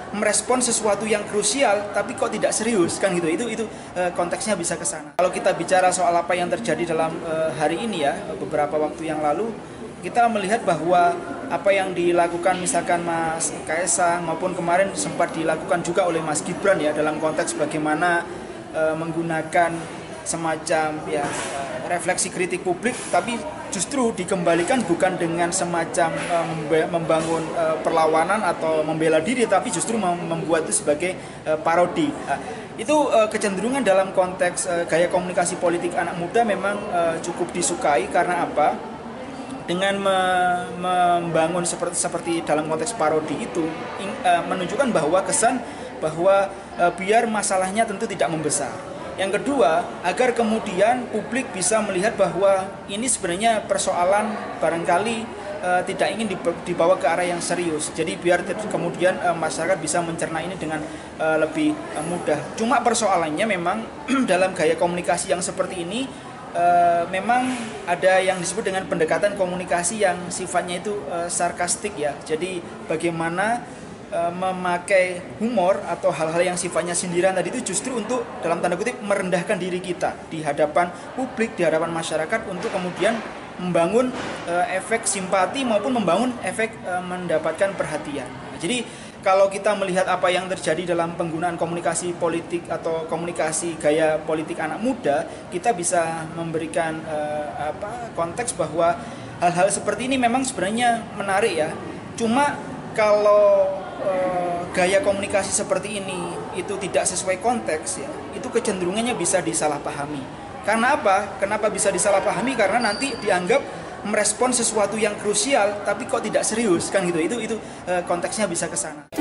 merespon sesuatu yang krusial tapi kok tidak serius kan gitu. Itu konteksnya bisa ke sana. Kalau kita bicara soal apa yang terjadi dalam hari ini ya, beberapa waktu yang lalu kita melihat bahwa apa yang dilakukan misalkan Mas Kaisang maupun kemarin sempat dilakukan juga oleh Mas Gibran ya, dalam konteks bagaimana menggunakan semacam ya refleksi kritik publik, tapi justru dikembalikan bukan dengan semacam membangun perlawanan atau membela diri, tapi justru membuat itu sebagai parodi. Itu kecenderungan dalam konteks gaya komunikasi politik anak muda memang cukup disukai. Karena apa? Dengan membangun seperti dalam konteks parodi itu menunjukkan bahwa kesan bahwa biar masalahnya tentu tidak membesar. Yang kedua, agar kemudian publik bisa melihat bahwa ini sebenarnya persoalan barangkali tidak ingin dibawa ke arah yang serius. Jadi biar kemudian masyarakat bisa mencerna ini dengan lebih mudah. Cuma persoalannya memang dalam gaya komunikasi yang seperti ini memang ada yang disebut dengan pendekatan komunikasi yang sifatnya itu sarkastik ya. Jadi bagaimana memakai humor atau hal-hal yang sifatnya sindiran tadi itu justru untuk dalam tanda kutip merendahkan diri kita di hadapan publik, di hadapan masyarakat, untuk kemudian membangun efek simpati maupun membangun efek mendapatkan perhatian. Jadi kalau kita melihat apa yang terjadi dalam penggunaan komunikasi politik atau komunikasi gaya politik anak muda, kita bisa memberikan konteks bahwa hal-hal seperti ini memang sebenarnya menarik ya. Cuma kalau gaya komunikasi seperti ini itu tidak sesuai konteks ya, itu kecenderungannya bisa disalahpahami. Karena apa? Kenapa bisa disalahpahami? Karena nanti dianggap merespon sesuatu yang krusial tapi kok tidak serius kan gitu. Itu konteksnya bisa ke sana.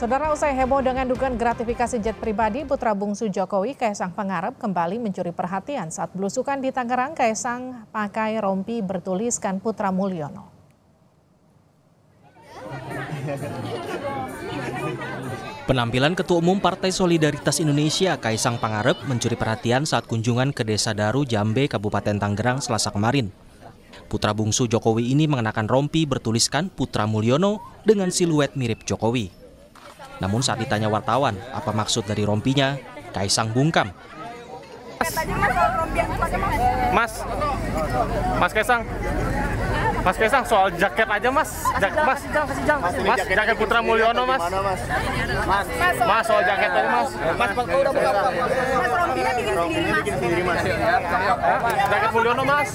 Saudara, usai heboh dengan dugaan gratifikasi jet pribadi putra bungsu Jokowi, Kaisang Pangarep kembali mencuri perhatian saat belusukan di Tangerang. Kaisang pakai rompi bertuliskan Putra Mulyono. Penampilan Ketua Umum Partai Solidaritas Indonesia Kaisang Pangarep mencuri perhatian saat kunjungan ke Desa Daru, Jambe, Kabupaten Tangerang, Selasa kemarin. Putra bungsu Jokowi ini mengenakan rompi bertuliskan Putra Mulyono dengan siluet mirip Jokowi. Namun saat ditanya wartawan apa maksud dari rompinya, Kaisang bungkam. Mas Kaisang soal jaket aja mas, jaket Putra Mulyono mas, soal jaket aja mas, jaket Mulyono mas.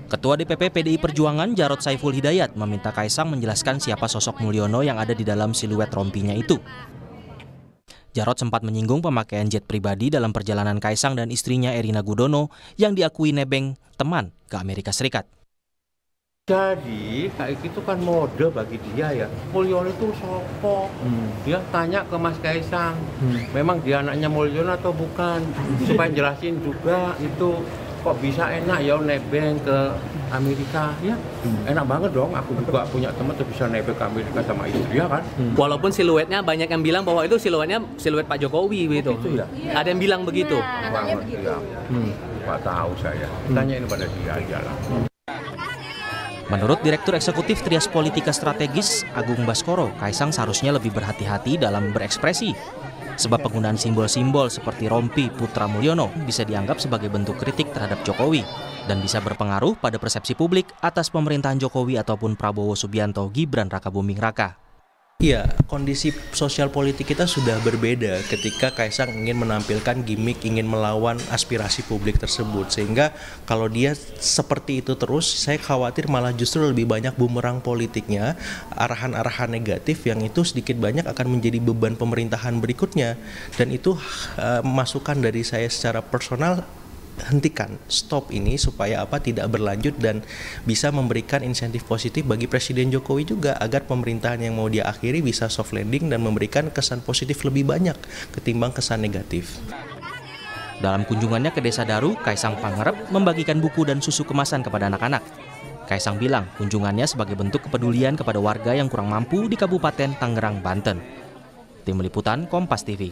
Ketua DPP PDI Perjuangan Jarod Saiful Hidayat meminta Kaisang menjelaskan siapa sosok Mulyono yang ada di dalam siluet rompinya itu. Jarod sempat menyinggung pemakaian jet pribadi dalam perjalanan Kaisang dan istrinya Erina Gudono yang diakui nebeng teman ke Amerika Serikat. Jadi kayak gitu kan mode bagi dia ya. Mulyono itu sopo. Dia tanya ke Mas Kaisang, memang dia anaknya Mulyono atau bukan? Supaya jelasin juga itu. Kok bisa enak ya nebeng ke Amerika ya? Enak banget dong, aku juga punya teman tuh bisa nebeng ke Amerika sama istri ya kan. Walaupun siluetnya banyak yang bilang bahwa itu siluetnya siluet Pak Jokowi gitu. Gitu ya? Ada yang bilang begitu. Nggak tahu saya. Tanya ini pada dia aja lah. Menurut Direktur Eksekutif Trias Politika Strategis Agung Baskoro, Kaisang seharusnya lebih berhati-hati dalam berekspresi. Sebab penggunaan simbol-simbol seperti rompi Putra Mulyono bisa dianggap sebagai bentuk kritik terhadap Jokowi dan bisa berpengaruh pada persepsi publik atas pemerintahan Jokowi ataupun Prabowo Subianto Gibran Rakabuming Raka. Iya, kondisi sosial politik kita sudah berbeda ketika Kaisang ingin menampilkan gimmick, ingin melawan aspirasi publik tersebut. Sehingga kalau dia seperti itu terus, saya khawatir malah justru lebih banyak bumerang politiknya, arahan-arahan negatif yang itu sedikit banyak akan menjadi beban pemerintahan berikutnya. Dan itu masukan dari saya secara personal, hentikan, stop ini supaya apa tidak berlanjut dan bisa memberikan insentif positif bagi Presiden Jokowi juga agar pemerintahan yang mau dia akhiri bisa soft landing dan memberikan kesan positif lebih banyak ketimbang kesan negatif. Dalam kunjungannya ke Desa Daru, Kaisang Pangarep membagikan buku dan susu kemasan kepada anak-anak. Kaisang bilang kunjungannya sebagai bentuk kepedulian kepada warga yang kurang mampu di Kabupaten Tangerang, Banten. Tim Liputan Kompas TV.